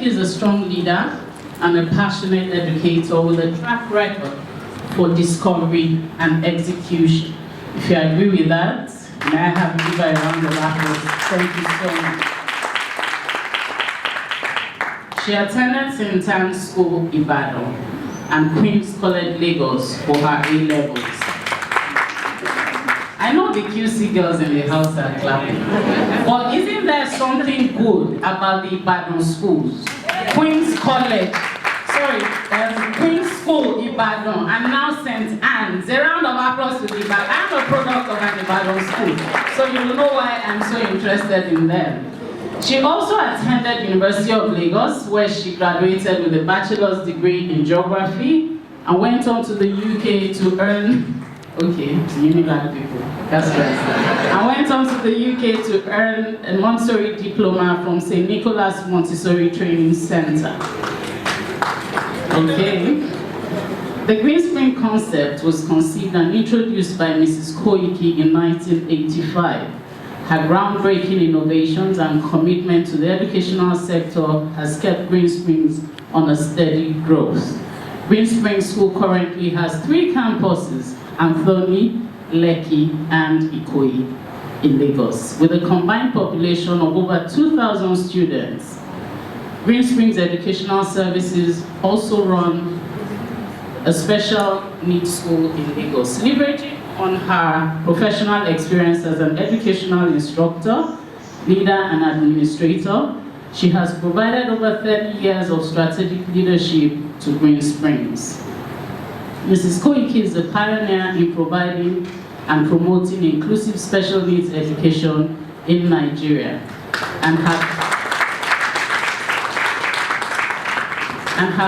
Koiki is a strong leader and a passionate educator with a track record for discovery and execution. If you agree with that, may I have you give a round of applause? Thank you so much. She attended St. Anne's School, Ibadan, and Queen's College, Lagos for her A-levels. I know the QC girls in the house are clapping. But isn't there something good about the Ibadan schools? Queen's College, Queen's School, Ibadan, and now St. Anne's. A round of applause to the Ibadan. I'm a product of an Ibadan school, so you will know why I'm so interested in them. She also attended University of Lagos, where she graduated with a bachelor's degree in geography, and went on to the UK to earn Unilag people, that's right. I went on to the UK to earn a Montessori diploma from St. Nicholas Montessori Training Center. Okay. The Green Spring concept was conceived and introduced by Mrs. Koiki in 1985. Her groundbreaking innovations and commitment to the educational sector has kept Green Springs on a steady growth. Green Springs School currently has 3 campuses: Anthony, Lekki, and Ikoyi in Lagos, with a combined population of over 2,000 students. Green Springs Educational Services also run a special needs school in Lagos. Leveraging on her professional experience as an educational instructor, leader, and administrator, she has provided over 30 years of strategic leadership to Green Springs. Mrs. Koiki is a pioneer in providing and promoting inclusive special needs education in Nigeria, and her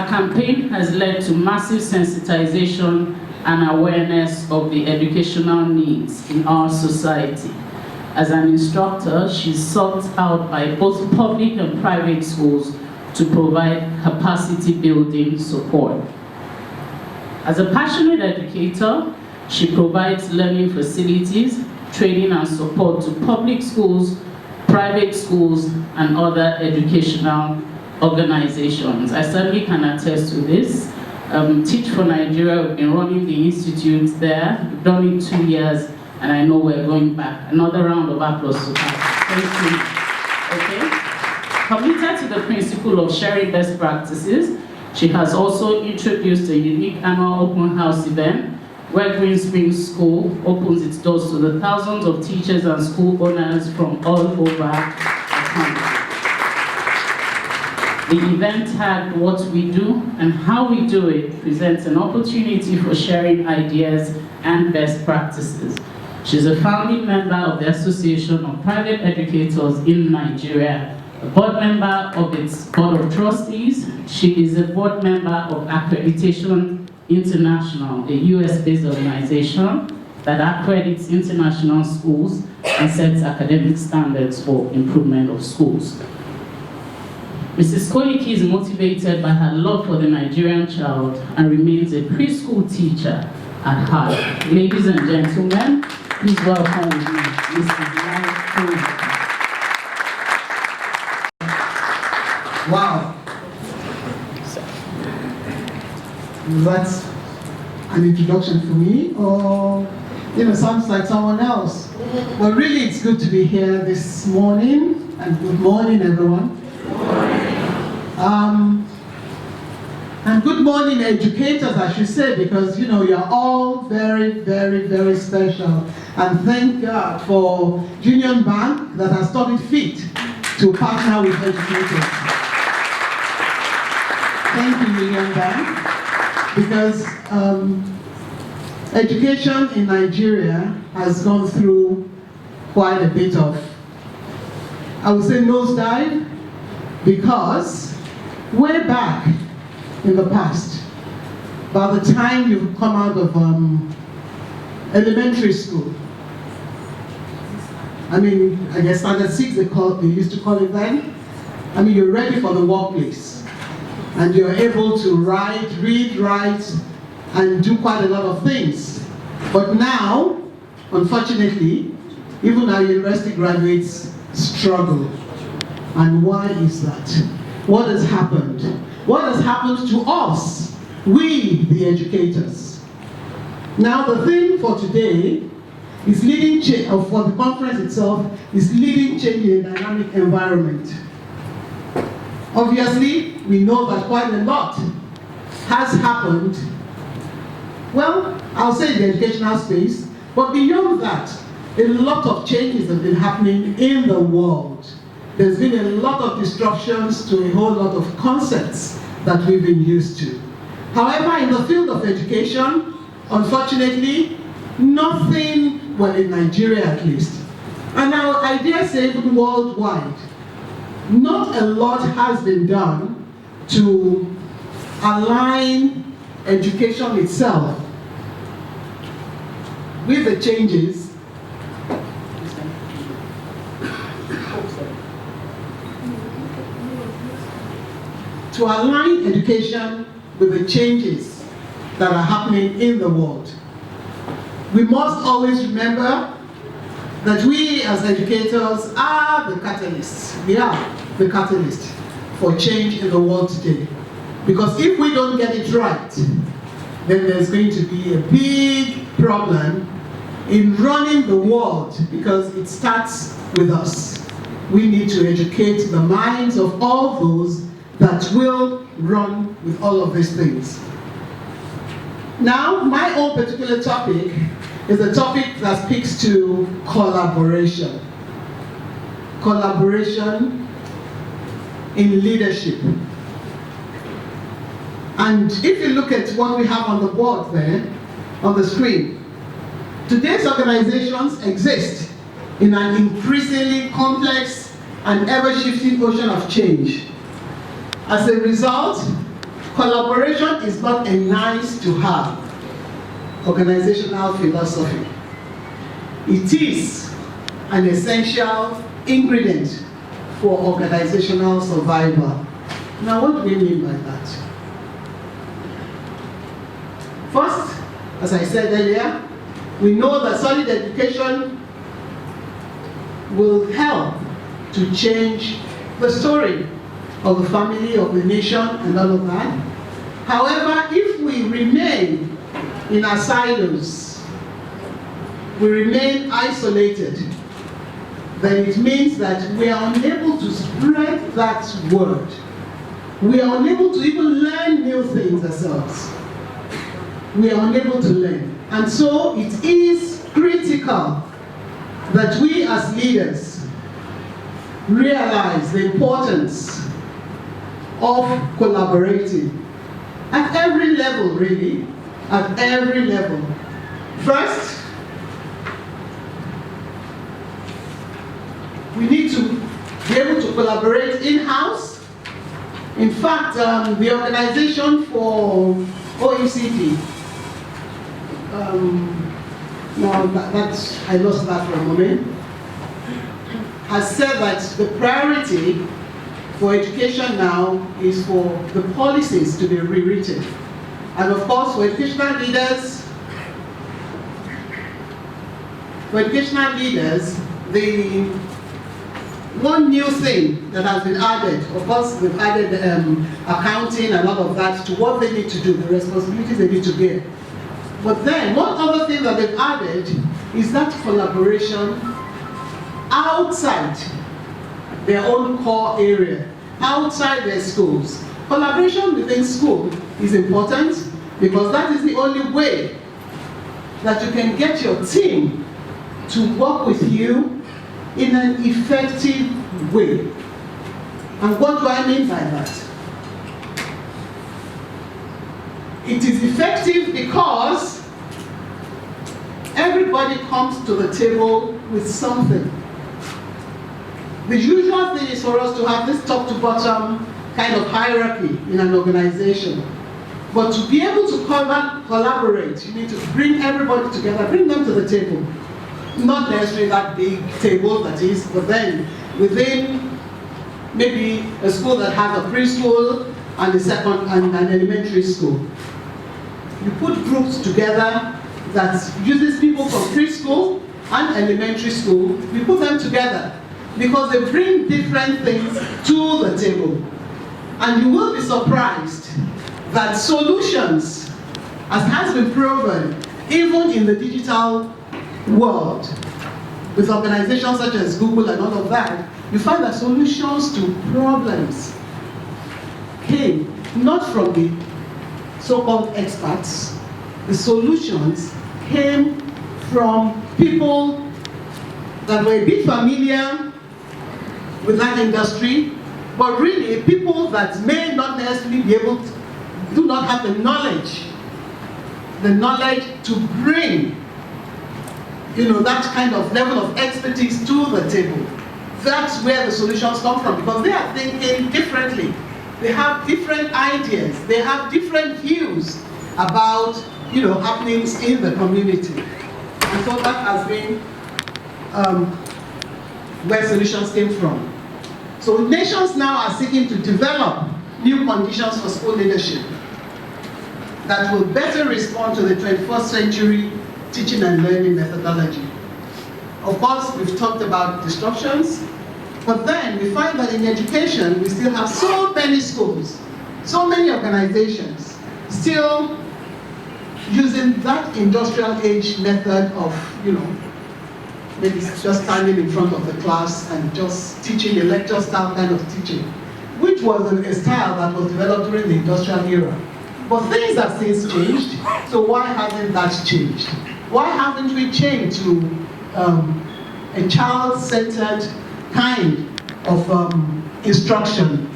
campaign has led to massive sensitization and awareness of the educational needs in our society. As an instructor, she's sought out by both public and private schools to provide capacity building support. As a passionate educator, she provides learning facilities, training and support to public schools, private schools, and other educational organizations. I certainly can attest to this. Teach for Nigeria, we've been running the institute there. We've done it 2 years, and I know we're going back. Another round of applause to her. Thank you. Okay? Committed to the principle of sharing best practices, she has also introduced a unique annual open house event where Green Springs School opens its doors to the thousands of teachers and school owners from all over the country. The event tagged "What We Do and How We Do It" presents an opportunity for sharing ideas and best practices. She's a founding member of the Association of Private Educators in Nigeria, a board member of its Board of Trustees. She is a board member of Accreditation International, a US-based organization that accredits international schools and sets academic standards for improvement of schools. Mrs. Koiki is motivated by her love for the Nigerian child and remains a preschool teacher at heart. Ladies and gentlemen, please welcome with me Mrs. Koiki. Wow. That's an introduction for me, or sounds like someone else. But really, it's good to be here this morning, and good morning, everyone. And good morning, educators, I should say, because you're all very, very, very special. And thank God for Union Bank that has thought it fit to partner with educators. Thank you, Union Bank, because education in Nigeria has gone through quite a bit of, I would say, nosedive, because way back in the past, by the time you come out of elementary school, I guess standard 6 they used to call it then, you're ready for the workplace. And you're able to read, write, and do quite a lot of things. But now, unfortunately, even our university graduates struggle. And why is that? what has happened? What has happened to us, we, the educators? Now, the theme for today is leading change, or for the conference itself, is leading change in a dynamic environment. Obviously, we know that quite a lot has happened, well, I'll say in the educational space, but beyond that, a lot of changes have been happening in the world. There's been a lot of disruptions to a whole lot of concepts that we've been used to. However, in the field of education, unfortunately, nothing, well, in Nigeria at least, and I dare say even worldwide, not a lot has been done to align education itself with the changes to align education with the changes that are happening in the world. We must always remember that we as educators are the catalysts. We are the catalyst for change in the world today. Because if we don't get it right, then there's going to be a big problem in running the world, because it starts with us. We need to educate the minds of all those that will run with all of these things. Now, my own particular topic is a topic that speaks to collaboration. Collaboration in leadership. And if you look at what we have on the board there, on the screen, today's organizations exist in an increasingly complex and ever-shifting ocean of change. As a result, collaboration is not a nice-to-have organizational philosophy. It is an essential ingredient for organizational survival. Now, what do we mean by that? First, as I said earlier, we know that solid education will help to change the story of the family, of the nation, and all of that. However, if we remain in our silos, we remain isolated, then it means that we are unable to spread that word. We are unable to even learn new things ourselves. We are unable to learn. And so it is critical that we as leaders realize the importance of collaborating at every level, really, at every level. First, we need to be able to collaborate in-house. In fact, the organization for OECD, I lost that for a moment, has said that the priority for education now is for the policies to be rewritten. And of course, for educational leaders, the one new thing that has been added, of course, they've added accounting and all of that to what they need to do, the responsibilities they need to bear. But then, one other thing that they've added is that collaboration outside their own core area, outside their schools. Collaboration within school is important because that is the only way that you can get your team to work with you in an effective way. And what do I mean by that? It is effective because everybody comes to the table with something. The usual thing is for us to have this top to bottom kind of hierarchy in an organization. But to be able to collaborate, you need to bring everybody together, bring them to the table. Not necessarily that big table that is, but then within maybe a school that has a preschool and a second and an elementary school. You put groups together that uses people from preschool and elementary school, you put them together because they bring different things to the table. And you will be surprised that solutions, as has been proven, even in the digital world, with organizations such as Google and all of that, you find that solutions to problems came not from the so-called experts. The solutions came from people that were a bit familiar with that industry, but really people that may not necessarily be able to, do not have the knowledge to bring, that kind of level of expertise to the table. That's where the solutions come from, because they are thinking differently. They have different ideas. They have different views about, happenings in the community. And so that has been where solutions came from. So nations now are seeking to develop new conditions for school leadership that will better respond to the 21st century teaching and learning methodology. Of course, we've talked about disruptions, but then we find that in education, we still have so many schools, so many organizations, still using that industrial age method of, maybe just standing in front of the class and just teaching a lecture style kind of teaching, which was a style that was developed during the industrial era. But things have since changed, so why hasn't that changed? Why haven't we changed to a child-centered kind of instruction?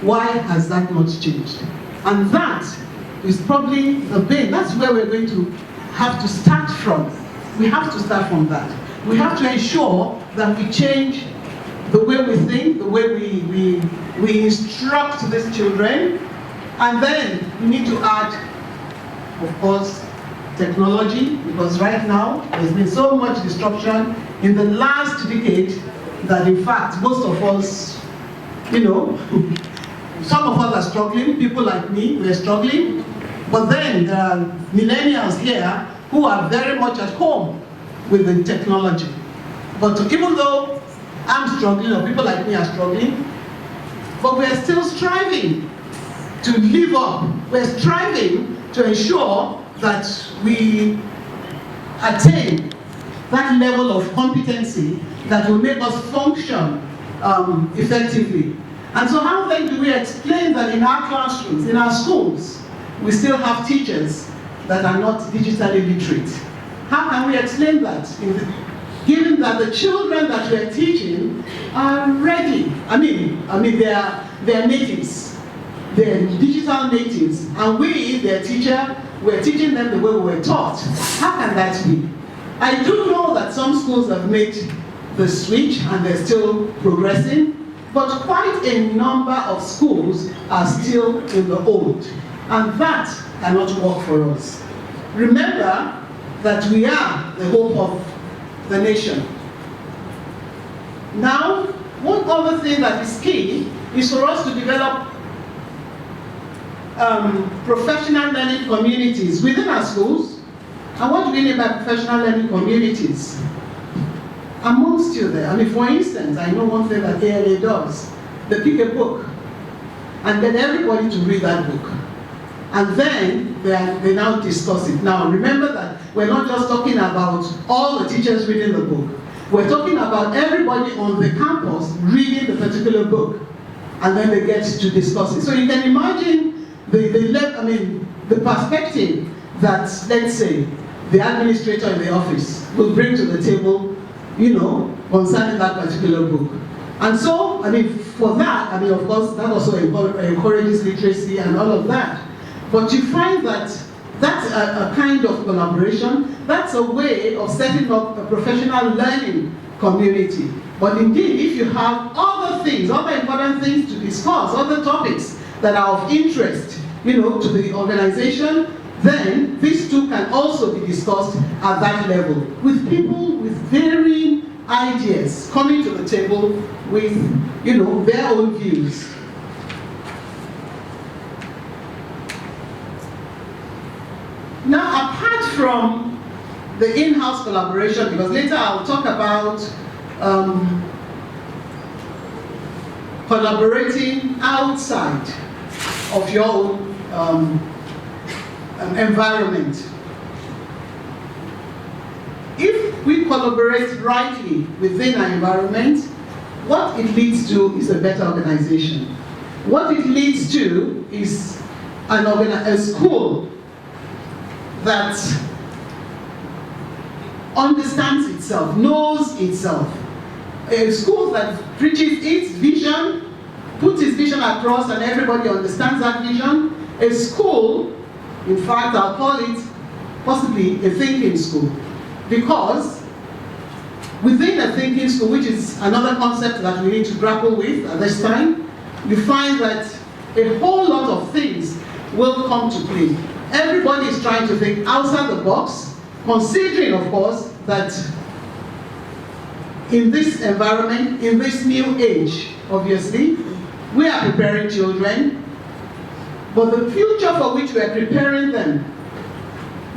Why has that not changed? And that is probably the bane. That's where we're going to have to start from. We have to start from that. We have to ensure that we change the way we think, the way we instruct these children, and then we need to add, of course, technology, because right now there's been so much disruption in the last decade that in fact most of us, some of us are struggling, people like me, we're struggling, but then there are millennials here who are very much at home with the technology. But even though I'm struggling, or people like me are struggling, but we're still striving to live up. We're striving to ensure that we attain that level of competency that will make us function effectively. And so how then do we explain that in our classrooms, in our schools, we still have teachers that are not digitally literate? How can we explain that? Given that the children that we're teaching are ready. I mean they're natives. They're digital natives. And we, their teacher, we're teaching them the way we were taught. How can that be? I do know that some schools have made the switch and they're still progressing, but quite a number of schools are still in the old. And that cannot work for us. Remember that we are the hope of the nation. Now, one other thing that is key is for us to develop professional learning communities within our schools. And what do we mean by professional learning communities? Amongst you there, for instance, I know one thing that ALA does. They pick a book and get everybody to read that book. And then they now discuss it. Now remember that we're not just talking about all the teachers reading the book. We're talking about everybody on the campus reading the particular book. And then they get to discuss it. So you can imagine the perspective that, let's say, the administrator in the office will bring to the table, concerning that particular book. And so, for that, of course, that also encourages literacy and all of that. But you find that that's a kind of collaboration. That's a way of setting up a professional learning community. But indeed, if you have other things, other important things to discuss, other topics that are of interest, to the organization, then these two can also be discussed at that level with people with varying ideas coming to the table with, their own views. Now, apart from the in-house collaboration, because later I'll talk about collaborating outside of your own environment. If we collaborate rightly within our environment, what it leads to is a better organization. What it leads to is a school that understands itself, knows itself. A school that preaches its vision, puts its vision across, and everybody understands that vision. A school, in fact, I'll call it possibly a thinking school. Because within a thinking school, which is another concept that we need to grapple with at this time, you find that a whole lot of things will come to play. Everybody is trying to think outside the box, considering, of course, that in this environment, in this new age, obviously, we are preparing children, but the future for which we are preparing them,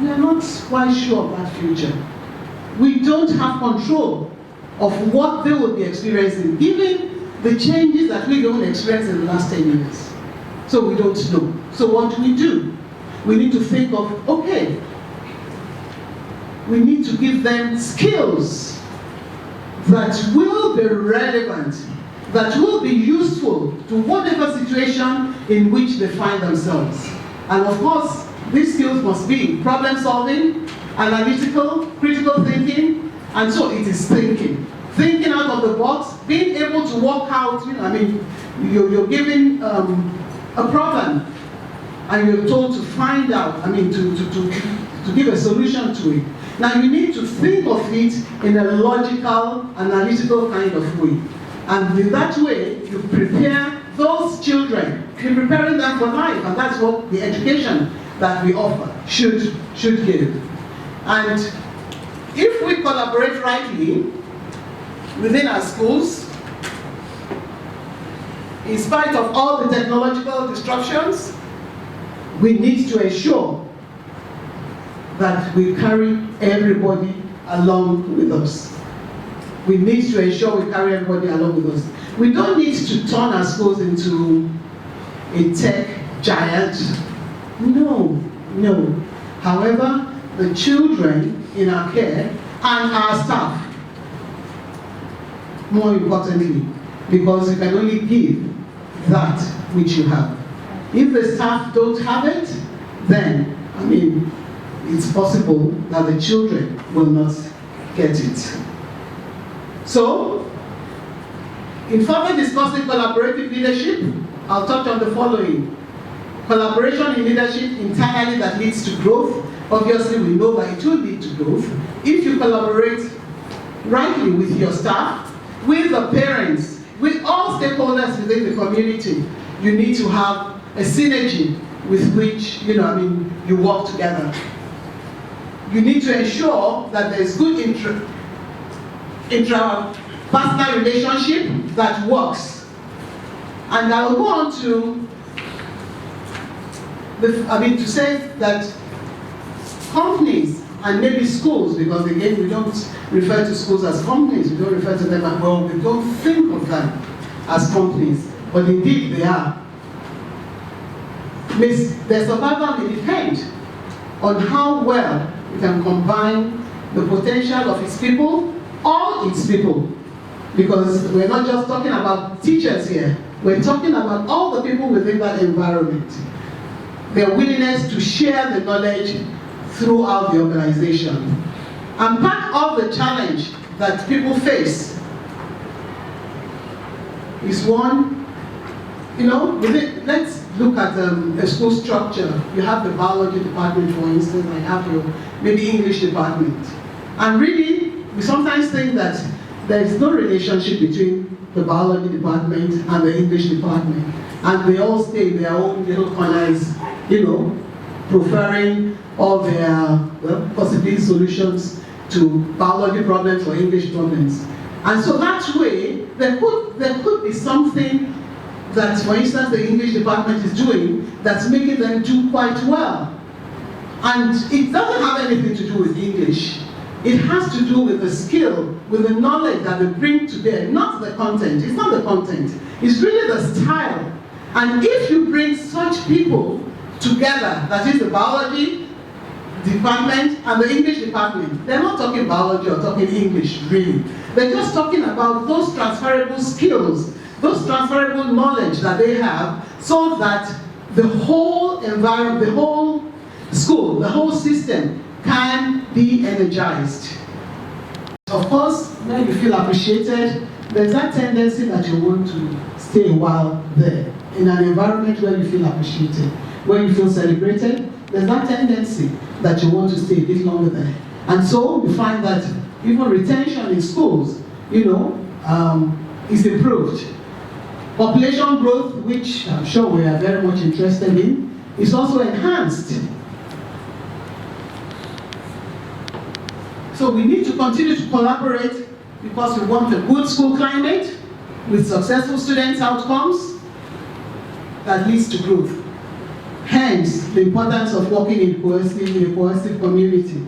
we are not quite sure of that future. We don't have control of what they will be experiencing, given the changes that we don't experience in the last 10 years. So we don't know. So what do? We need to think of, okay, we need to give them skills that will be relevant, that will be useful to whatever situation in which they find themselves. And of course, these skills must be problem solving, analytical, critical thinking, and so it is thinking. Thinking out of the box, being able to work out, you're given a problem, and you're told to find out, to give a solution to it. Now you need to think of it in a logical, analytical kind of way. And in that way, you prepare those children. You're preparing them for life, and that's what the education that we offer should give. And if we collaborate rightly within our schools, in spite of all the technological disruptions, we need to ensure that we carry everybody along with us. We need to ensure we carry everybody along with us. We don't need to turn our schools into a tech giant. No. However, the children in our care and our staff, more importantly, because you can only give that which you have. If the staff don't have it, then, it's possible that the children will not get it. So, in further discussing collaborative leadership, I'll touch on the following. Collaboration in leadership internally that leads to growth. Obviously, we know that it will lead to growth. If you collaborate rightly with your staff, with the parents, with all stakeholders within the community, you need to have a synergy with which, you work together. You need to ensure that there's good intrapersonal relationship that works. And I will go on to say that companies and maybe schools, because again we don't refer to schools as companies, we don't refer to them as, well, we don't think of them as companies, but indeed they are. Their survival may depend on how well we can combine the potential of its people, all its people. Because we're not just talking about teachers here, we're talking about all the people within that environment. Their willingness to share the knowledge throughout the organization. And part of the challenge that people face is one, let's look at a school structure. You have the biology department, for instance, I have your maybe English department. And really, we sometimes think that there is no relationship between the biology department and the English department. And they all stay in their own little corners, preferring all their, possibly solutions to biology problems or English problems. And so that way, there could be something that, for instance, the English department is doing that's making them do quite well. And it doesn't have anything to do with English, It has to do with the skill, with the knowledge that they bring to bear, not the content. It's not the content. It's really the style. And if you bring such people together, that is the biology department and the English department, they're not talking biology or talking English, really. They're just talking about those transferable skills, those transferable knowledge that they have, so that the whole environment, the whole school, the whole system can be energized. Of course, when you feel appreciated, there's that tendency that you want to stay a while there, in an environment where you feel appreciated, where you feel celebrated. There's that tendency that you want to stay a bit longer there. And so you find that even retention in schools, is improved. Population growth, which I'm sure we are very much interested in, is also enhanced. So we need to continue to collaborate because we want a good school climate with successful students' outcomes that leads to growth. Hence, the importance of working in a cohesive community.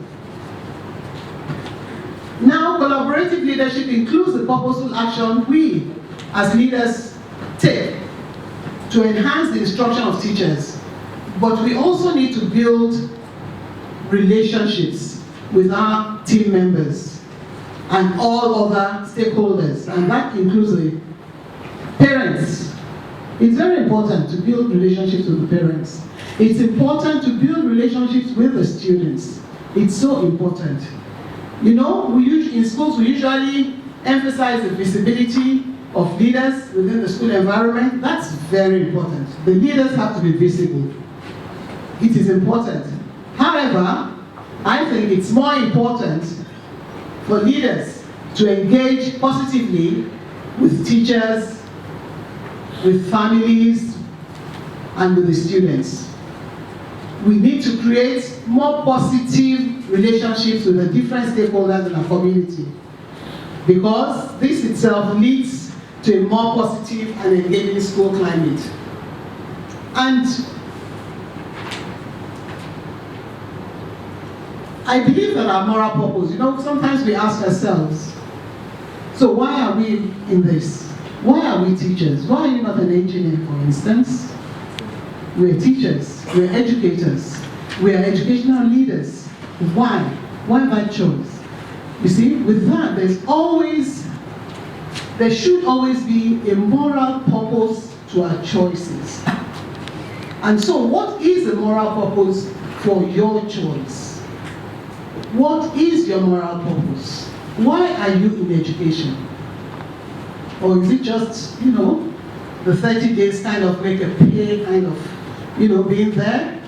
Now, collaborative leadership includes the purposeful action we, as leaders, take to enhance the instruction of teachers. But we also need to build relationships with our team members and all other stakeholders, and that includes the parents. It's very important to build relationships with the parents. It's important to build relationships with the students. It's so important. In schools we usually emphasize the visibility of leaders within the school environment. That's very important. The leaders have to be visible. It is important. However, I think it's more important for leaders to engage positively with teachers, with families, and with the students. We need to create more positive relationships with the different stakeholders in our community, because this itself leads to a more positive and engaging school climate. And I believe that our moral purpose, sometimes we ask ourselves, so why are we in this? Why are we teachers? Why are you not an engineer, for instance? We're teachers, we're educators, we are educational leaders. Why? Why that choice? You see, with that, there should always be a moral purpose to our choices. And so what is the moral purpose for your choice? What is your moral purpose? Why are you in education? Or is it just, the 30 days kind of make a pay kind of, being there?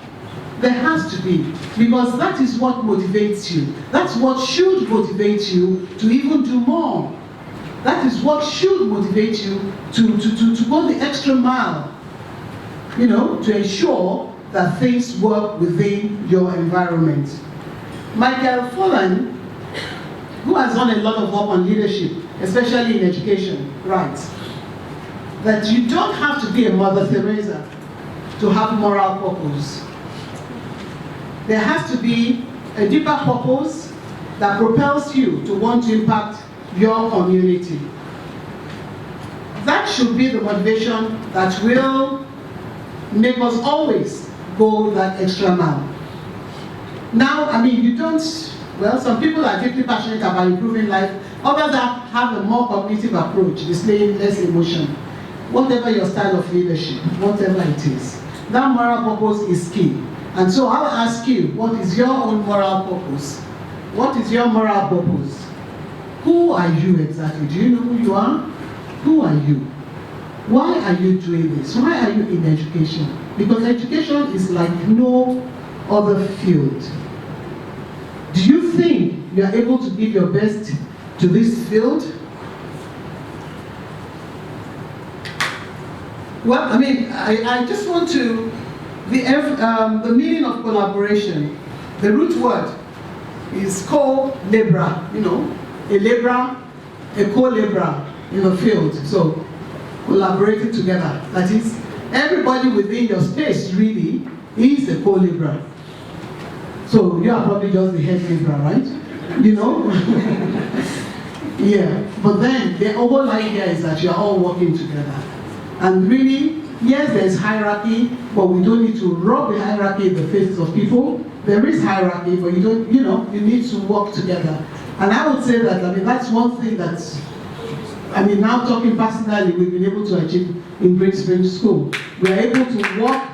There has to be, because that is what motivates you. That's what should motivate you to even do more. That is what should motivate you to go the extra mile, to ensure that things work within your environment. Michael Fullan, who has done a lot of work on leadership, especially in education, writes that you don't have to be a Mother Teresa to have moral purpose. There has to be a deeper purpose that propels you to want to impact your community. That should be the motivation that will make us always go that extra mile. Now, some people are deeply passionate about improving life. Others have a more cognitive approach, displaying less emotion. Whatever your style of leadership, whatever it is, that moral purpose is key. And so I'll ask you, what is your own moral purpose? What is your moral purpose? Who are you exactly? Do you know who you are? Who are you? Why are you doing this? Why are you in education? Because education is like no other field. Do you think you are able to give your best to this field? Well, I just want to, the meaning of collaboration, the root word is co-labora, a laborer, a co-laborer in the field. So, collaborating together. That is, everybody within your space really is a co-laborer. So, you are probably just the head laborer, right? you know? Yeah, but then the whole idea is that you're all working together. And really, yes, there's hierarchy, but we don't need to rub the hierarchy in the faces of people. There is hierarchy, but you don't, you know, you need to work together. And I would say that, I mean, that's one thing that's, I mean, now talking personally, we've been able to achieve in Great Spring School. We're able to work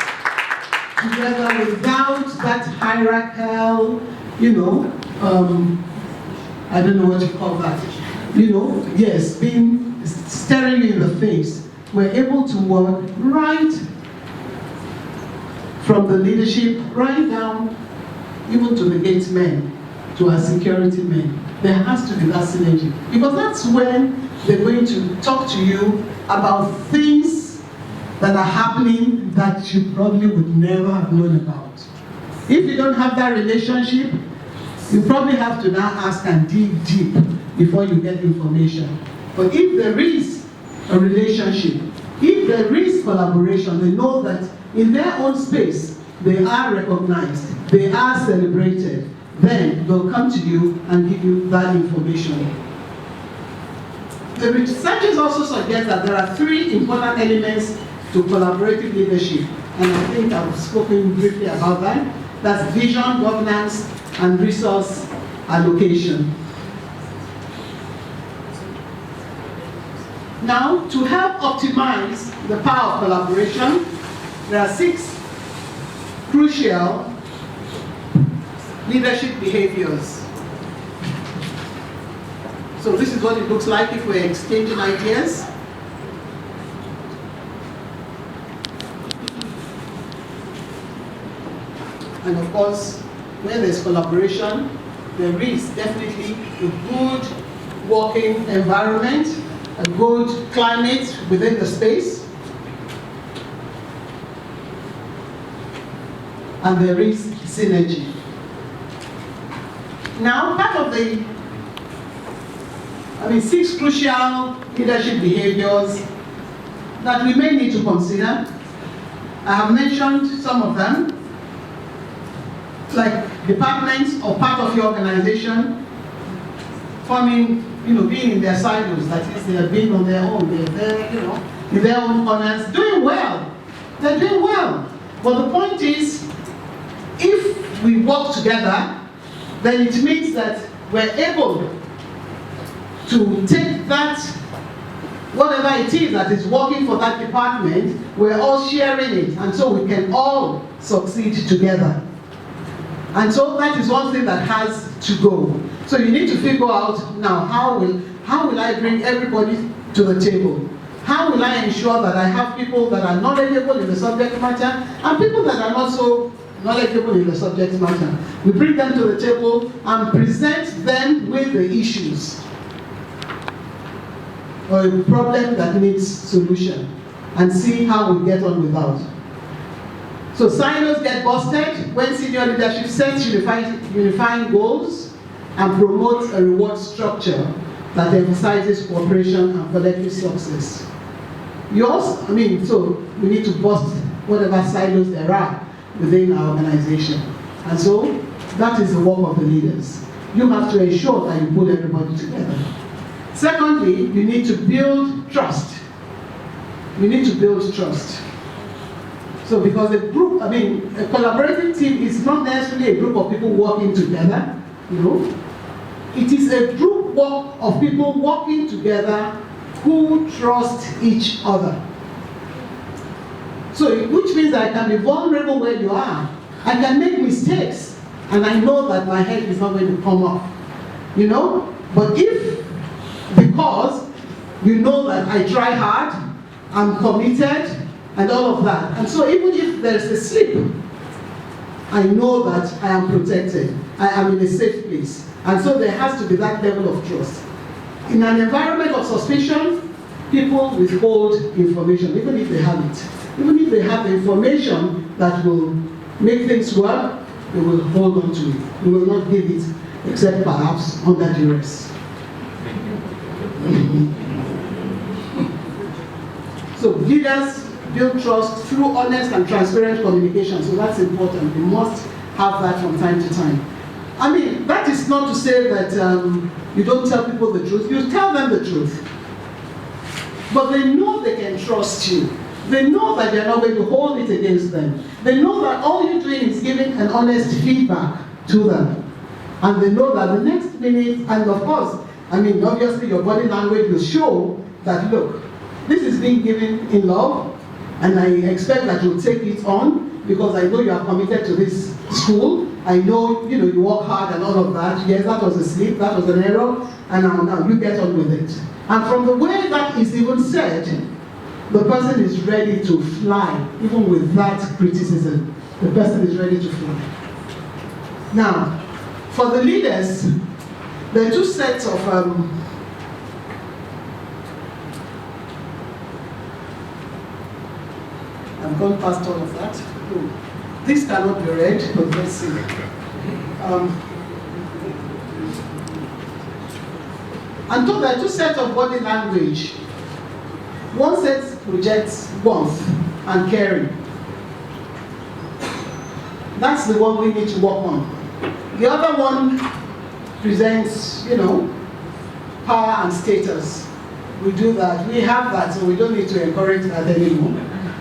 together without that hierarchical, you know, I don't know what you call that, you know, yes, being staring you in the face. We're able to work right from the leadership, right down, even to the gate men, to our security men. There has to be that synergy, because that's when they're going to talk to you about things that are happening that you probably would never have known about. If you don't have that relationship, you probably have to now ask and dig deep before you get information. But if there is a relationship, if there is collaboration, they know that in their own space, they are recognized, they are celebrated, then they'll come to you and give you that information. The researchers also suggest that there are 3 important elements to collaborative leadership, and I think I've spoken briefly about that. That's vision, governance, and resource allocation. Now, to help optimize the power of collaboration, there are 6 crucial leadership behaviors. So this is what it looks like if we're exchanging ideas. And of course, when there's collaboration, there is definitely a good working environment, a good climate within the space, and there is synergy. Now, part of the 6 crucial leadership behaviors that we may need to consider. I have mentioned some of them, like departments or part of your organization forming, being in their silos, that is, they are being on their own, they're there, in their own corners, doing well. They're doing well. But the point is, if we work together, then it means that we're able to take that, whatever it is that is working for that department, we're all sharing it, and so we can all succeed together. And so that is one thing that has to go. So you need to figure out now, how will I bring everybody to the table? How will I ensure that I have people that are knowledgeable in the subject matter and people that are not so knowledgeable in the subject matter? We bring them to the table and present them with the issues or a problem that needs solution and see how we get on without. So silos get busted when senior leadership sets unifying goals and promotes a reward structure that emphasizes cooperation and collective success. So we need to bust whatever silos there are within our organization. And so that is the work of the leaders. You have to ensure that you put everybody together. Secondly, you need to build trust. You need to build trust. So because a collaborative team is not necessarily a group of people working together, It is a group of people working together who trust each other. So, which means I can be vulnerable where you are. I can make mistakes, and I know that my head is not going to come up. But because you know that I try hard, I'm committed, and all of that. And so even if there's a slip, I know that I am protected. I am in a safe place. And so there has to be that level of trust. In an environment of suspicion, people withhold information, even if they have it. Even if they have the information that will make things work, they will hold on to it. They will not give it, except perhaps under duress. So leaders build trust through honest and transparent communication. So that's important. We must have that from time to time. I mean, that is not to say that you don't tell people the truth. You tell them the truth. But they know they can trust you. They know that you're not going to hold it against them. They know that all you're doing is giving an honest feedback to them. And they know that the next minute, and of course, I mean, obviously your body language will show that, look, this is being given in love, and I expect that you'll take it on, because I know you are committed to this school. I know, you work hard and all of that. Yes, that was a slip, that was an error, and now you get on with it. And from the way that is even said, the person is ready to fly, even with that criticism. The person is ready to fly. Now, for the leaders, there are two sets of I've gone past all of that. This cannot be read, but let's see. And so there are two sets of body language. One set projects warmth and caring. That's the one we need to work on. The other one presents, power and status. We do that. We have that, so we don't need to encourage that anymore.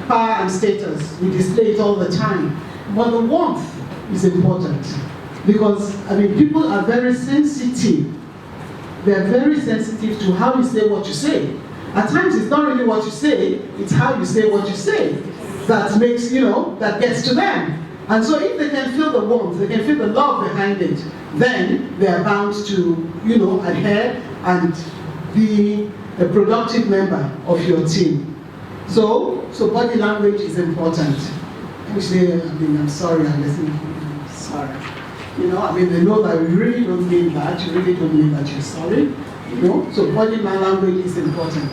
Power and status. We display it all the time. But the warmth is important. Because, people are very sensitive. They're very sensitive to how you say what you say. At times, it's not really what you say, it's how you say what you say that makes, that gets to them. And so if they can feel the warmth, they can feel the love behind it, then they are bound to, adhere and be a productive member of your team. So body language is important. You say, I'm sorry, I'm sorry. They know that we really don't mean that, you really don't mean that you're sorry. So body language is important.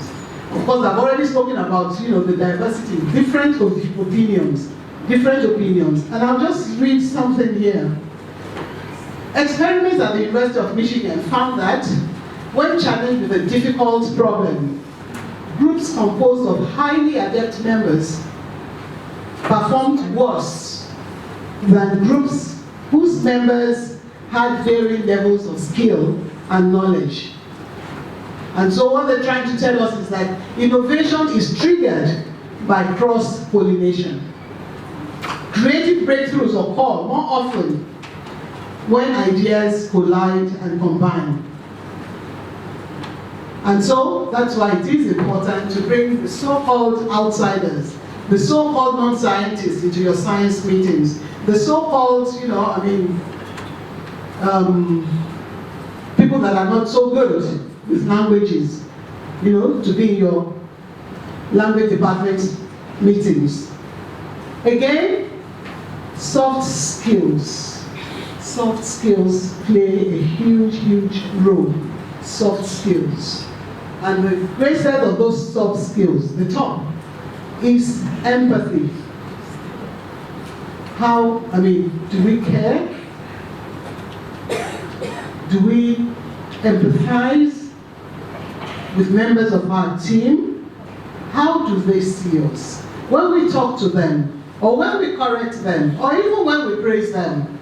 Of course, I've already spoken about, the diversity, different opinions. And I'll just read something here. Experiments at the University of Michigan found that when challenged with a difficult problem, groups composed of highly adept members performed worse than groups whose members had varying levels of skill and knowledge. And so what they're trying to tell us is that innovation is triggered by cross-pollination. Creative breakthroughs occur more often when ideas collide and combine. And so that's why it is important to bring the so-called outsiders, the so-called non-scientists into your science meetings, the so-called, people that are not so good with languages, to be in your language department meetings. Again, soft skills. Soft skills play a huge role. Soft skills. And the great set of those soft skills, the top, is empathy. How, do we care? Do we empathize with members of our team? How do they see us? When we talk to them, or when we correct them, or even when we praise them,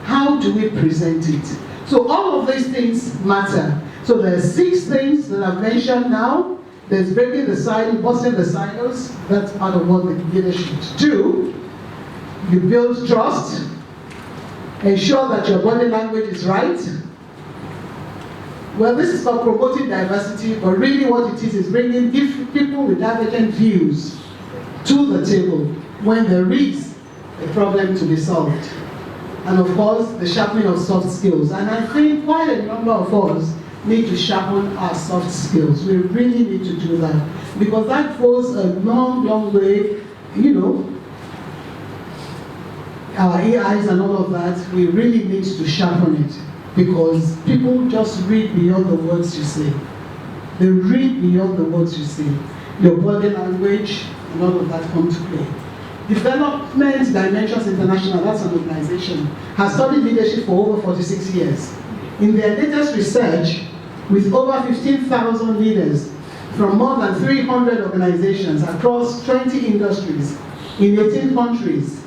how do we present it? So all of these things matter. So there are 6 things that I've mentioned now. There's breaking the silos, busting the silos. That's part of what the leader should do. You build trust. Ensure that your body language is right. Well, this is about promoting diversity, but really what it is bringing different people with divergent views to the table when there is a problem to be solved. And of course, the sharpening of soft skills. And I think quite a number of us need to sharpen our soft skills. We really need to do that. Because that goes a long way, our AIs and all of that, we really need to sharpen it. Because people just read beyond the words you say. They read beyond the words you say. Your body language and all of that come to play. Development Dimensions International, that's an organization, has studied leadership for over 46 years. In their latest research, with over 15,000 leaders from more than 300 organizations across 20 industries in 18 countries,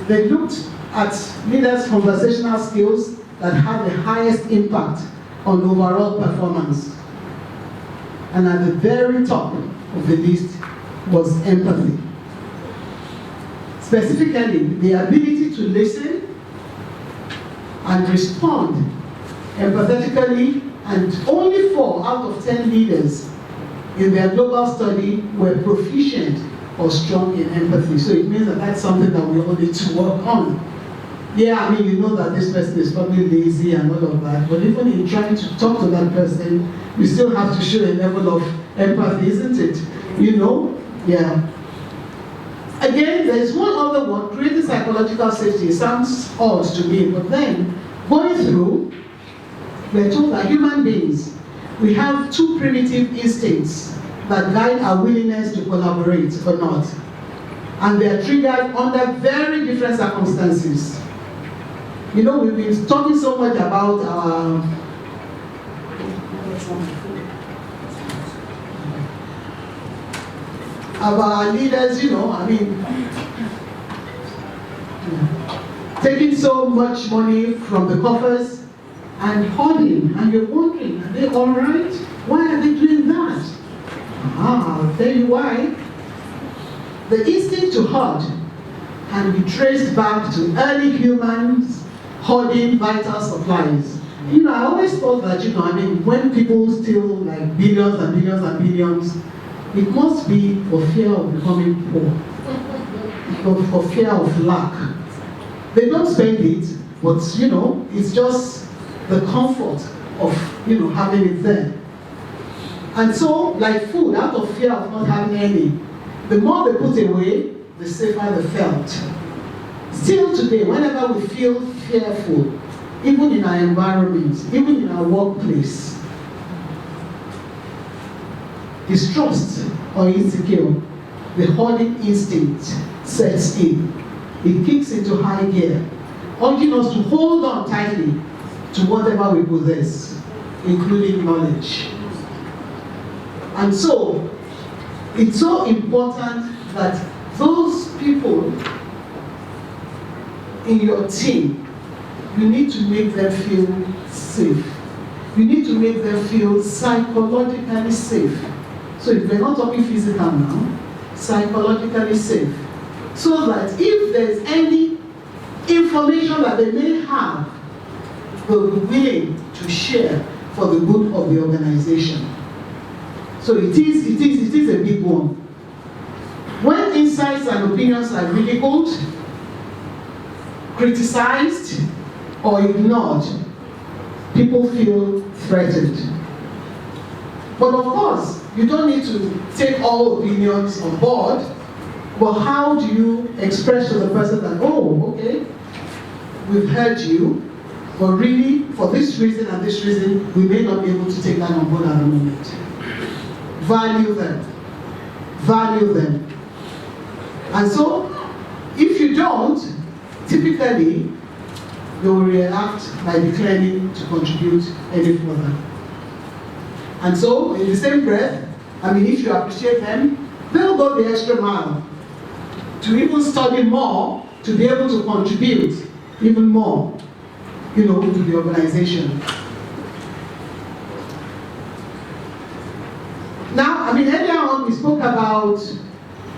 they looked at leaders' conversational skills that have the highest impact on overall performance. And at the very top of the list was empathy. Specifically, the ability to listen and respond empathetically, and only 4 out of 10 leaders in their global study were proficient or strong in empathy. So it means that that's something that we all need to work on. Yeah, I mean, you know that this person is probably lazy and all of that, but even in trying to talk to that person, you still have to show a level of empathy, isn't it? You know? Yeah. Again, there's one other one, creating psychological safety. It sounds odd to me, but then going through, we're told that human beings, we have 2 primitive instincts that guide our willingness to collaborate or not. And they're triggered under very different circumstances. You know, we've been talking so much about our leaders, you know, I mean, taking so much money from the coffers and hoarding, and you're wondering, are they all right? Why are they doing that? I'll tell you why. The instinct to hoard can be traced back to early humans hoarding vital supplies. You know, I always thought that, you know, I mean, when people steal like billions and billions and billions, it must be for fear of becoming poor, or for fear of lack. They don't spend it, but, you know, it's just the comfort of, you know, having it there. And so, like food, out of fear of not having any, the more they put away, the safer they felt. Still today, whenever we feel fearful, even in our environment, even in our workplace, distrust or insecure, the hoarding instinct sets in. It kicks into high gear, urging us to hold on tightly to whatever we possess, including knowledge. And so, it's so important that those people in your team, you need to make them feel safe. You need to make them feel psychologically safe. So if we're not talking physical now, psychologically safe. So that if there's any information that they may have, they'll be willing to share for the good of the organization. So it is a big one. When insights and opinions are ridiculed, criticized, or ignored, people feel threatened. But of course, you don't need to take all opinions on board, but how do you express to the person that, oh, okay, we've heard you, but really, for this reason and this reason, we may not be able to take that on board at the moment. Value them. Value them. And so, if you don't, typically, they will react by declining to contribute any further. And so, in the same breath, I mean, if you appreciate them, they'll go the extra mile to even study more, to be able to contribute even more, you know, to the organization. Now, I mean, earlier on we spoke about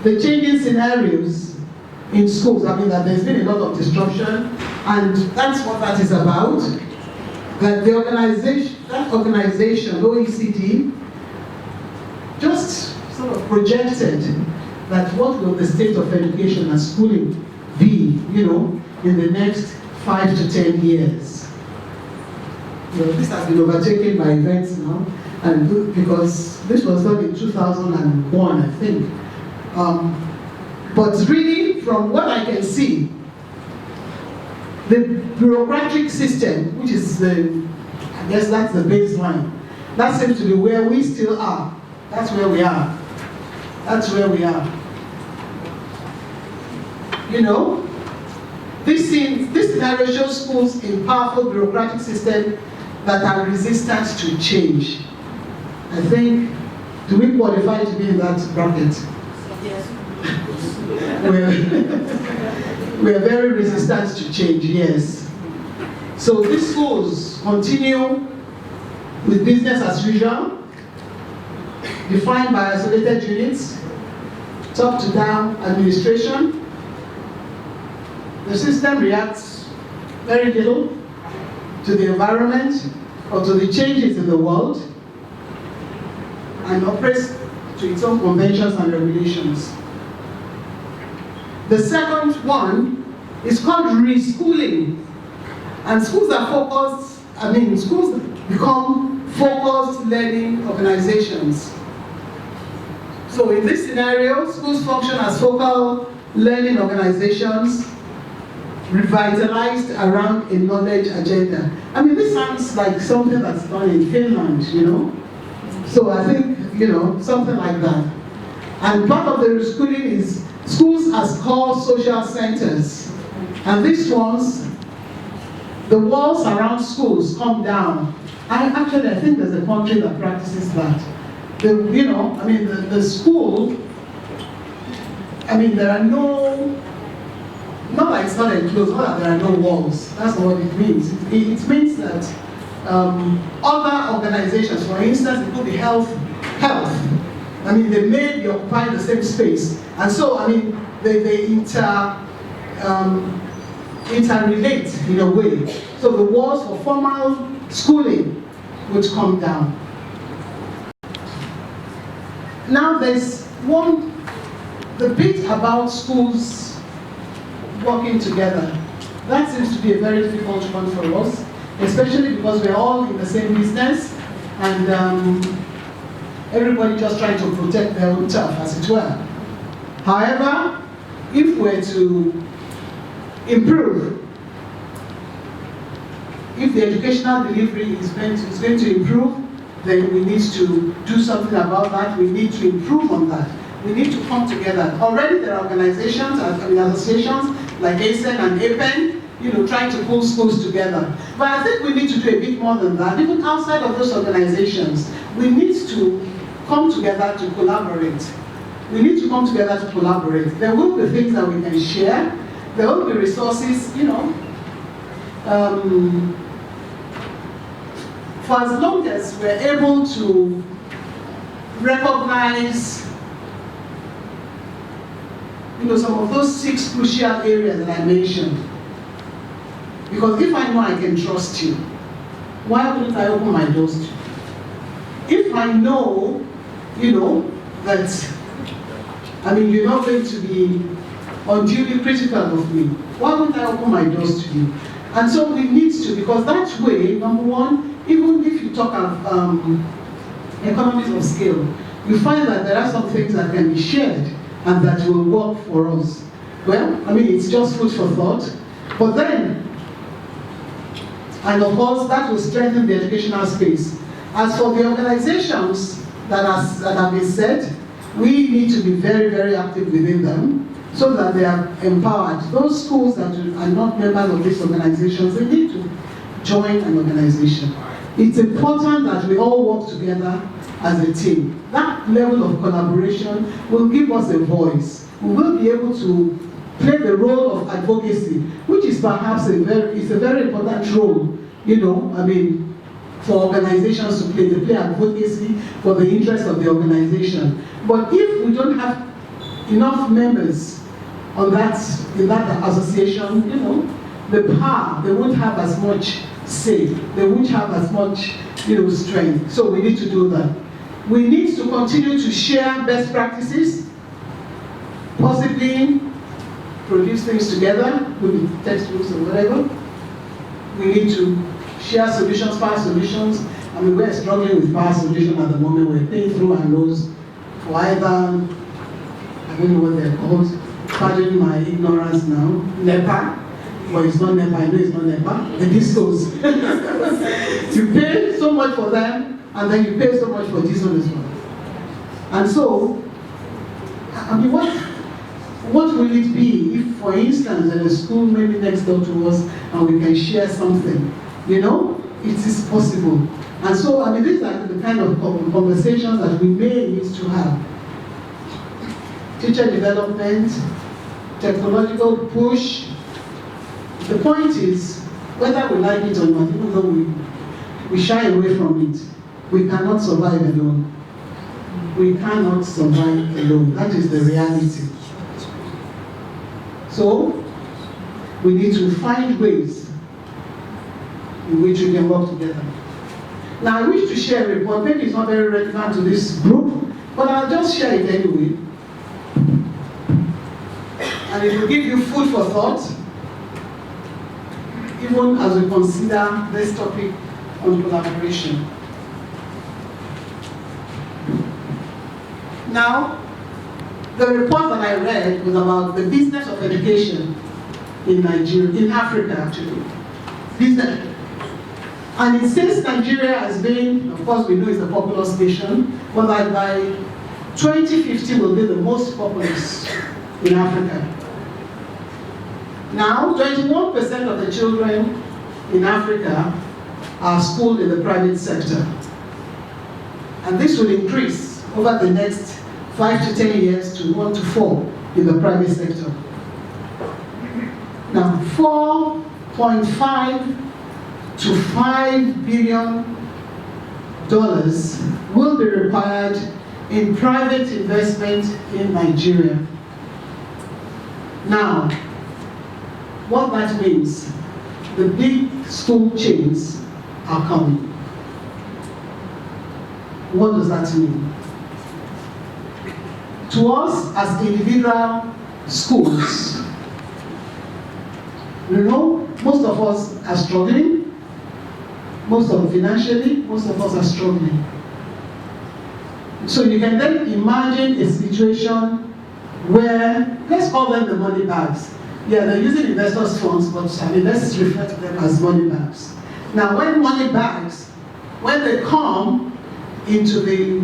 the changing scenarios in schools. I mean, that there's been a lot of disruption, and that's what that is about. That the organization, OECD, just sort of projected that what will the state of education and schooling be, you know, in the next 5 to 10 years. You know, this has been overtaken by events now, and because this was done in 2001, I think. But really, from what I can see, the bureaucratic system, which is I guess that's the baseline, that seems to be where we still are. That's where we are. That's where we are. You know, this scenario shows schools in powerful bureaucratic systems that are resistant to change. I think, do we qualify to be in that bracket? Yes. we are very resistant to change, yes. So these schools continue with business as usual, defined by isolated units, top to down administration. The system reacts very little to the environment or to the changes in the world and operates to its own conventions and regulations. The second one is called reschooling. And schools are focused, schools become focused learning organizations. So in this scenario, schools function as focal learning organizations revitalized around a knowledge agenda. This sounds like something that's done in Finland, So I think, something like that. And part of the reschooling is schools as core social centers. And these ones, the walls around schools come down. I think there's a country that practices that. The school, there are no, not like it's not enclosed, not that there are no walls. That's not what it means. It means that other organizations, for instance, it could be health. They may be occupying the same space. And so, they interrelate in a way. So the walls for formal schooling would come down. Now there's the bit about schools working together. That seems to be a very difficult one for us, especially because we're all in the same business and everybody just trying to protect their own turf, as it were. However, if we're to improve, if the educational delivery is going to improve, then we need to do something about that. We need to improve on that. We need to come together. Already there are organizations, associations like ASEN and APEN, trying to pull schools together. But I think we need to do a bit more than that. Even outside of those organizations, we need to come together to collaborate. We need to come together to collaborate. There will be things that we can share. There will be resources, for as long as we're able to recognize some of those 6 crucial areas that I mentioned. Because if I know I can trust you, why wouldn't I open my doors to you? If I know, that you're not going to be unduly critical of me, why wouldn't I open my doors to you? And so we need to, because that way, number one, even if you talk of economies of scale, you find that there are some things that can be shared and that will work for us. Well, it's just food for thought. But then, and of course, that will strengthen the educational space. As for the organizations that have been set, we need to be very, very active within them so that they are empowered. Those schools that are not members of these organizations, they need to join an organization. It's important that we all work together as a team. That level of collaboration will give us a voice. We will be able to play the role of advocacy, which is perhaps a very important role, for organizations to play. They play advocacy for the interest of the organization. But if we don't have enough members in that association, the power, they won't have as much say. They won't have as much, strength. So we need to do that. We need to continue to share best practices, possibly produce things together, maybe textbooks or whatever. We need to share solutions, power solutions. We're struggling with power solution at the moment. We're paying through our nose for either, I don't know what they're called, pardon my ignorance now, NEPA. Well, it's not NEPA, I know it's not NEPA, the discos. You pay so much for them, and then you pay so much for this one as well. And so, what will it be if, for instance, there's a school maybe next door to us and we can share something? It is possible. And so, these are the kind of conversations that we may need to have. Teacher development, technological push, the point is, whether we like it or not, even though we shy away from it, we cannot survive alone. We cannot survive alone. That is the reality. So, we need to find ways in which we can work together. Now, I wish to share a report. Maybe it's not very relevant to this group, but I'll just share it anyway. And it will give you food for thought, even as we consider this topic on collaboration. Now, the report that I read was about the business of education in Nigeria, in Africa actually. Business. And it says Nigeria has been, of course we know it's a populous nation, but that by 2050 will be the most populous in Africa. Now, 21% of the children in Africa are schooled in the private sector. And this will increase over the next 5 to 10 years to 1 to 4 in the private sector. Now, 4.5 to $5 billion will be required in private investment in Nigeria. Now, what that means, the big school chains are coming. What does that mean? To us as individual schools, you know, most of us are struggling. Financially, most of us are struggling. So you can then imagine a situation where, let's call them the money bags. Yeah, they're using investors' funds, but I mean, let's refer to them as money bags. Now, when money bags, when they come into the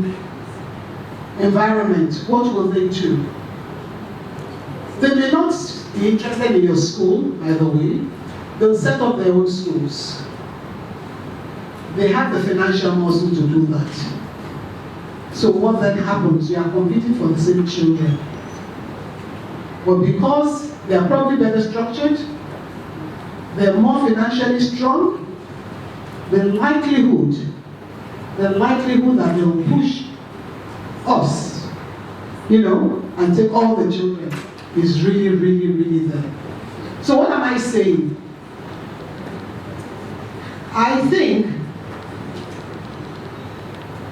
environment, what will they do? They may not be interested in your school, by the way. They'll set up their own schools. They have the financial muscle to do that. So what then happens? You are competing for the same children. But because they are probably better structured, they're more financially strong, the likelihood that they will push us, you know, and take all the children is really, really, really there. So what am I saying? I think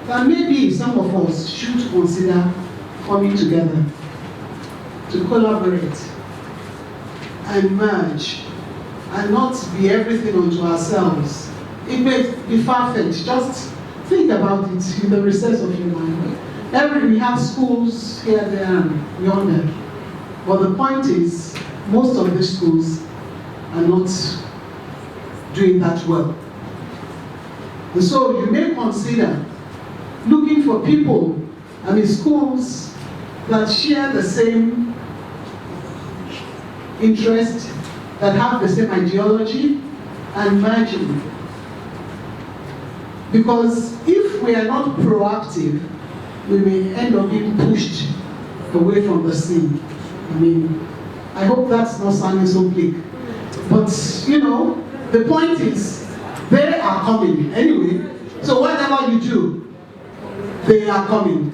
that maybe some of us should consider coming together to collaborate and merge and not be everything unto ourselves. It may be far-fetched. Just think about it in the recess of your mind. We have schools here, there, and yonder. But the point is, most of the schools are not doing that well. And so you may consider looking for people, schools that share the same interest, that have the same ideology, and merging. Because if we are not proactive, we may end up being pushed away from the scene. I hope that's not sounding so bleak. But, you know, the point is, they are coming anyway. So whatever you do, they are coming.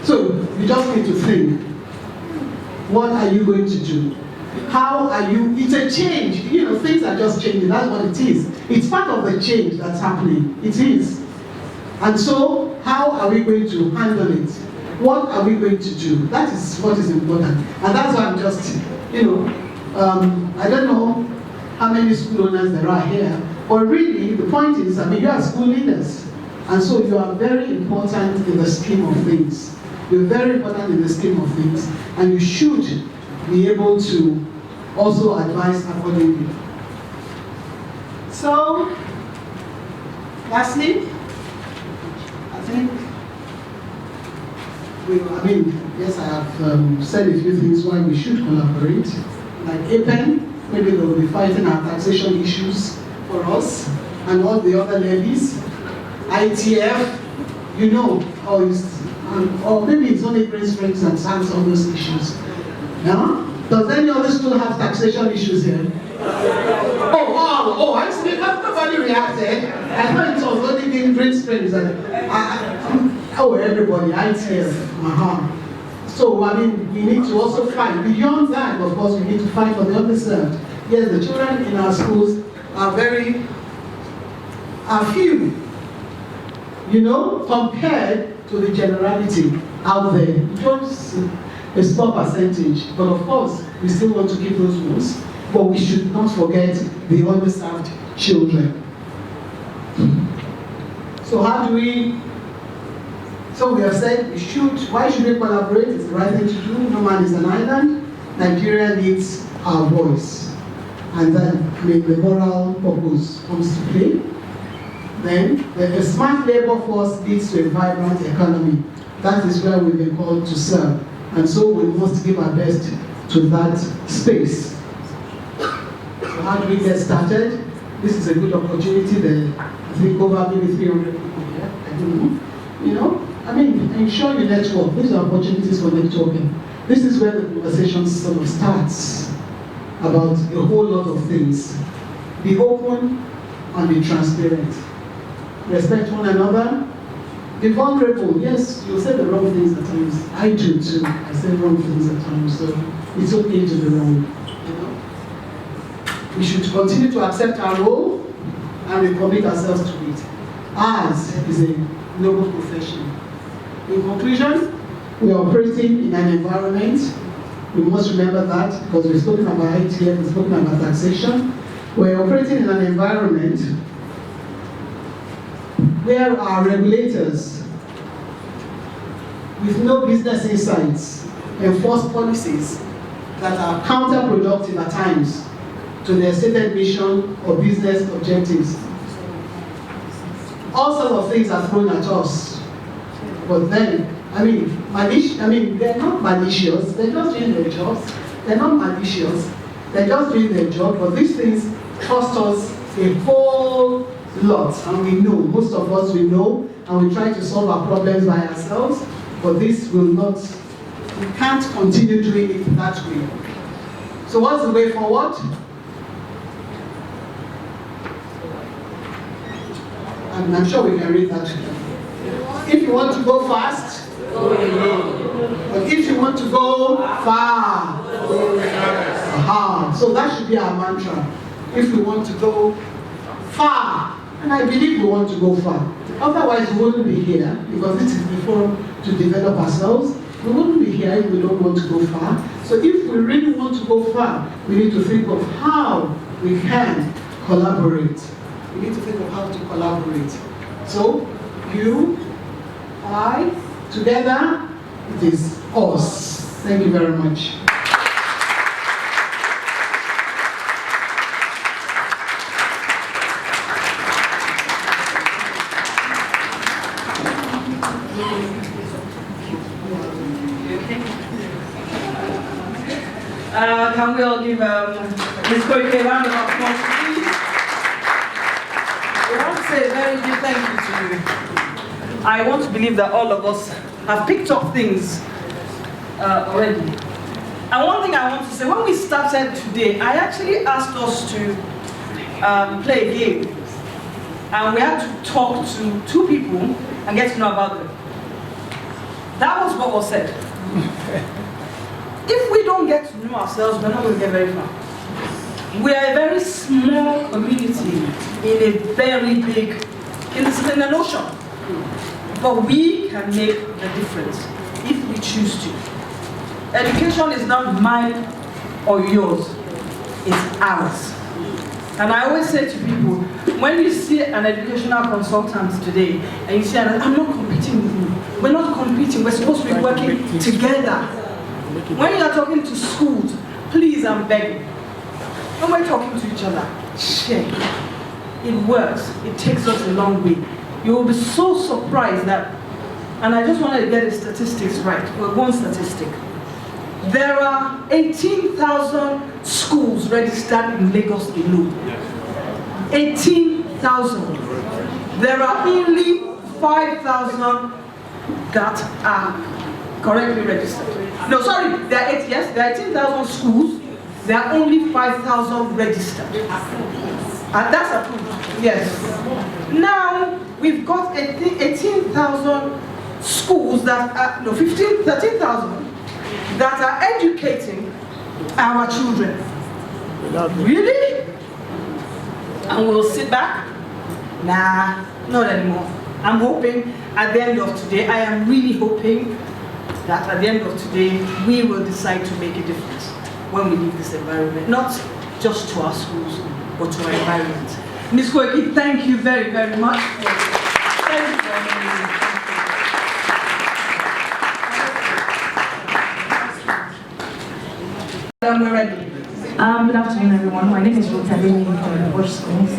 So you just need to think, what are you going to do? How are you? It's a change. You know, things are just changing. That's what it is. It's part of the change that's happening. It is. And so, how are we going to handle it? What are we going to do? That is what is important. And that's why I'm just, you know, I don't know how many school owners there are here, but really, the point is, you are school leaders. And so you are very important in the scheme of things. You're very important in the scheme of things. And you should be able to also advise accordingly. So, lastly, I think, yes, I have said a few things why we should collaborate. Like APEN, maybe they will be fighting our taxation issues for us, and all the other levies. ITF, you know, or maybe it's only Prince Franks that handles all those issues. Yeah? Does any other school have taxation issues here? I see. Nobody reacted. I thought it was only in Green Springs. Everybody, ITF. So, I mean, we need to also fight. Beyond that, of course, we need to fight for the underserved. Yes, the children in our schools are few, compared to the generality out there. Just a small percentage. But of course, we still want to keep those rules. But we should not forget the underserved children. So how do we... So we have said why should we collaborate? It's the right thing to do. No man is an island. Nigeria needs our voice. And then the moral purpose comes to play. Then a smart labor force leads to a vibrant economy. That is where we've been called to serve. And so we must give our best to that space. So how do we get started? This is a good opportunity. I think over maybe 300 people here. I don't know. Ensure you network. These are opportunities for networking. This is where the conversation sort of starts about a whole lot of things. Be open and be transparent. Respect one another. Be vulnerable. Yes, you'll say the wrong things at times. I do too. I say wrong things at times, so it's okay to be wrong. We should continue to accept our role and we commit ourselves to it. Ours is a noble profession. In conclusion, we are operating in an environment, we must remember that because we've spoken about ITF, we've spoken about taxation. We're operating in an environment where our regulators, with no business insights, enforce policies that are counterproductive at times to their stated mission or business objectives. All sorts of things are thrown at us. But then, they're not malicious, they're just doing their jobs. They're not malicious, they're just doing their job, but these things cost us a whole lot. And we know, most of us we know, and we try to solve our problems by ourselves, but this will not, we can't continue doing it that way. So what's the way forward? And I'm sure we can read that together. If you want to go fast, go alone. But if you want to go far, go hard. So that should be our mantra. If we want to go far, and I believe we want to go far. Otherwise, we wouldn't be here, because this is the forum to develop ourselves. We wouldn't be here if we don't want to go far. So if we really want to go far, we need to think of how we can collaborate. We need to think of how to collaborate. So, you, I, together, it is us. Thank you very much. Can we all give Ms. Koiki a round of applause, please? I want to say a very big thank you to you. I want to believe that all of us have picked up things already. And one thing I want to say, when we started today, I actually asked us to play a game. And we had to talk to 2 people and get to know about them. That was what was said. If we don't get to know ourselves, we're not going to get very far. We are a very small community in a very big, in an ocean. But we can make the difference if we choose to. Education is not mine or yours, it's ours. And I always say to people, when you see an educational consultant today, and you say, I'm not competing with you. We're not competing, we're supposed to be working together. When you are talking to schools, please, I'm begging. When we're talking to each other, share. It works. It takes us a long way. You will be so surprised that, and I just wanted to get the statistics right, one statistic. There are 18,000 schools registered in Lagos alone. 18,000. There are only 5,000 that are correctly registered. No, sorry, there are 18,000 schools. There are only 5,000 registered. And that's approved, yes. Now, we've got 18,000 schools that are, no, 13,000 that are educating our children. Really? And we'll sit back? Nah, not anymore. I'm hoping at the end of today, I am really hoping that at the end of today, we will decide to make a difference when we leave this environment, not just to our schools, but to our environment. Ms. Koiki, thank you very, very much. Thank you very much. We're ready. Good afternoon, everyone. My name is Ruth Adeni from the Bush Schools.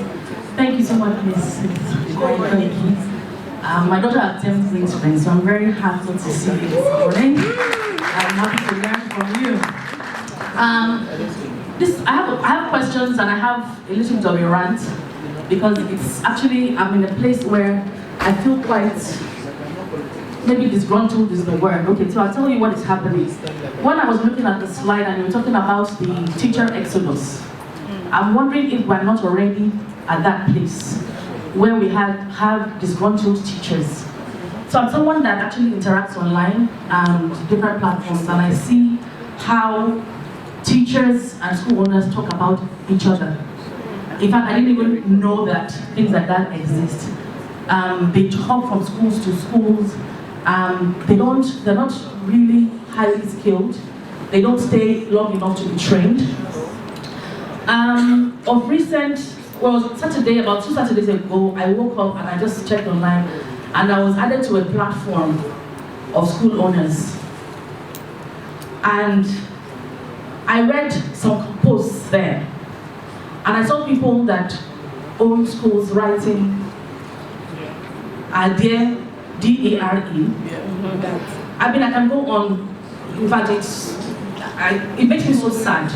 Thank you so much, Ms. Koiki. My daughter attends Princeton, so I'm very happy to see you this morning. I'm happy to learn from you. I have questions and I have a little bit of a rant because it's actually, I'm in a place where I feel quite, maybe disgruntled is the word. Okay, so I'll tell you what is happening. When I was looking at the slide and you were talking about the teacher exodus, I'm wondering if we're not already at that place where we have disgruntled teachers. So I'm someone that actually interacts online and different platforms, and I see how teachers and school owners talk about each other. In fact, I didn't even know that things like that exist. They hop from schools to schools. They're not really highly skilled. They don't stay long enough to be trained. Of recent, well, Saturday, about 2 Saturdays ago, I woke up and I just checked online and I was added to a platform of school owners. And I read some posts there. And I saw people that own schools writing Dare, D-A-R-E. I mean, I can go on. In fact, it makes me so sad.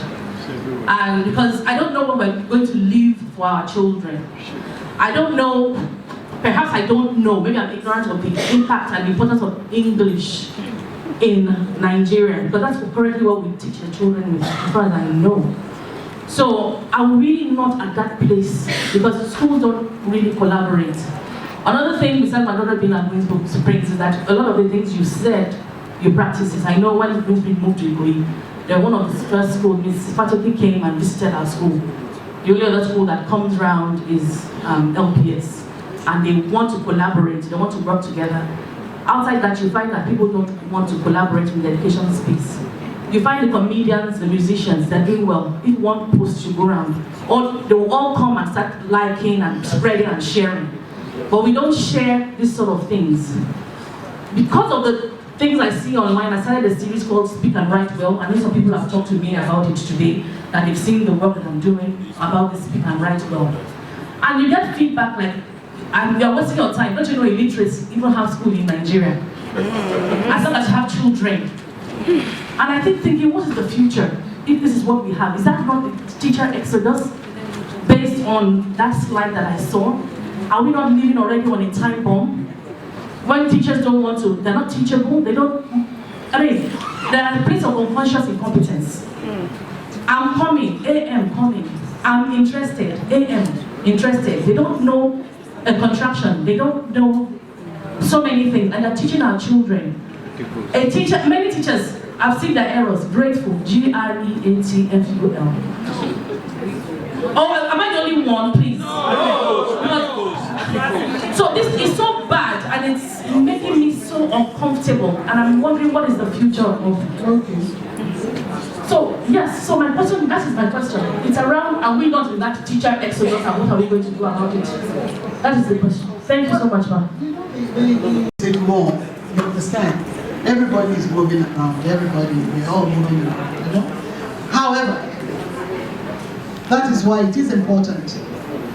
And because I don't know what we're going to leave for our children. I don't know, perhaps I don't know, maybe I'm ignorant of the impact and the importance of English in Nigeria, because that's currently what we teach the children with, as far as I know. So I'm really not at that place because schools don't really collaborate. Another thing besides my daughter being at Greensboro Springs is that a lot of the things you said, you practices. I know when Greensboro moved to Koiki, they're one of the first schools. Mrs. Patoki came and visited our school. The only other school that comes around is LPS. And they want to collaborate, they want to work together. Outside that, you find that people don't want to collaborate in the education space. You find the comedians, the musicians, they're doing well. If one post should go around, they will all come and start liking and spreading and sharing. But we don't share these sort of things. Because of the things I see online, I started a series called Speak and Write Well. I know some people have talked to me about it today, that they've seen the work that I'm doing about the Speak and Write Well. And you get feedback like, and you're wasting your time. Don't you know illiteracy even have school in Nigeria? As long as you have children. And I keep thinking, what is the future if this is what we have? Is that not the teacher exodus based on that slide that I saw? Are we not living already on a time bomb? When teachers don't want to, they're not teachable, they don't, I mean, they're at a place of unconscious incompetence. I'm coming, AM coming. I'm interested, AM interested. They don't know a contraction, they don't know so many things, and they're teaching our children. Many teachers, I've seen their errors, grateful, G-R-E-A-T-F-U-L. Oh, am I the only one, please? No. So this is so bad, and it's making me so uncomfortable, and I'm wondering what is the future of Koiki. So, yes, so my question, that is my question. It's around, are we not in that teacher exodus, and what are we going to do about it? That is the question. Thank you so much, ma'am. More, you understand? Everybody is moving around, we're all moving around, you know? However, that is why it is important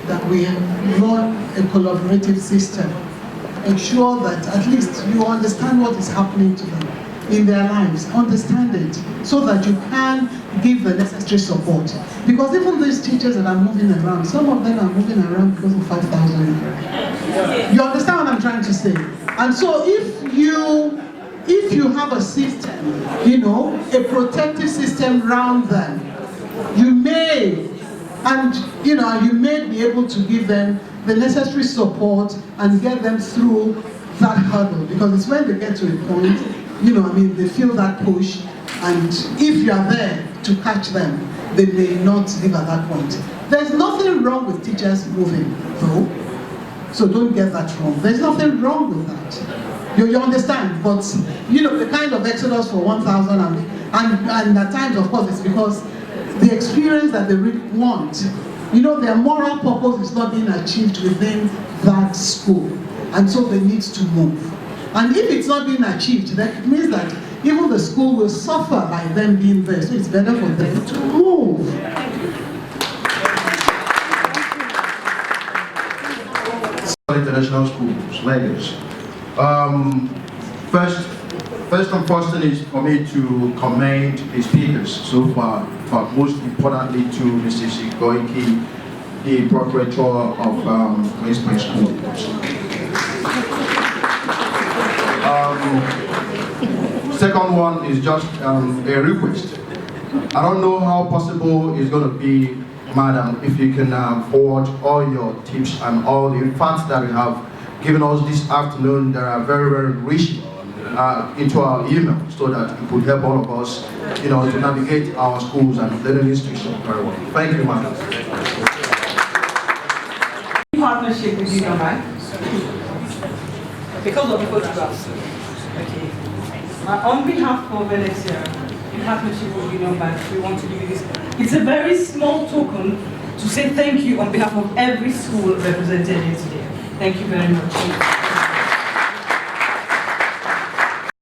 that we run a collaborative system. Ensure that at least you understand what is happening to them in their lives, understand it, so that you can give the necessary support. Because even these teachers that are moving around, some of them are moving around because of 5,000. You understand what I'm trying to say? And so if you if you have a system, you know, a protective system around them, you may, and you know, you may be able to give them the necessary support and get them through that hurdle, because it's when they get to a point, you know, I mean, they feel that push, and if you are there to catch them, they may not live at that point. There's nothing wrong with teachers moving, though, so don't get that wrong. There's nothing wrong with that. You understand? But, you know, the kind of exodus for 1,000, and at times, of course, it's because the experience that they really want, you know, their moral purpose is not being achieved within that school, and so they need to move. And if it's not being achieved, that means that even the school will suffer by them being there, so it's better for them to move. International schools, Lagos. First and first thing is for me to commend the speakers so far, but most importantly to Mrs. Koiki, the proprietor of Westpoint School. Second one is just a request. I don't know how possible it's going to be, Madam, if you can forward all your tips and all the facts that you have given us this afternoon that are very, very rich into our email, so that it could help all of us, you know, to navigate our schools and learning institutions very well. Thank you, Madam. Partnership with Union Bank because of the photographs. Okay. On behalf of Alexia, in partnership with Union Bank, we want to give you this. It's a very small token to say thank you on behalf of every school represented here today. Thank you very much.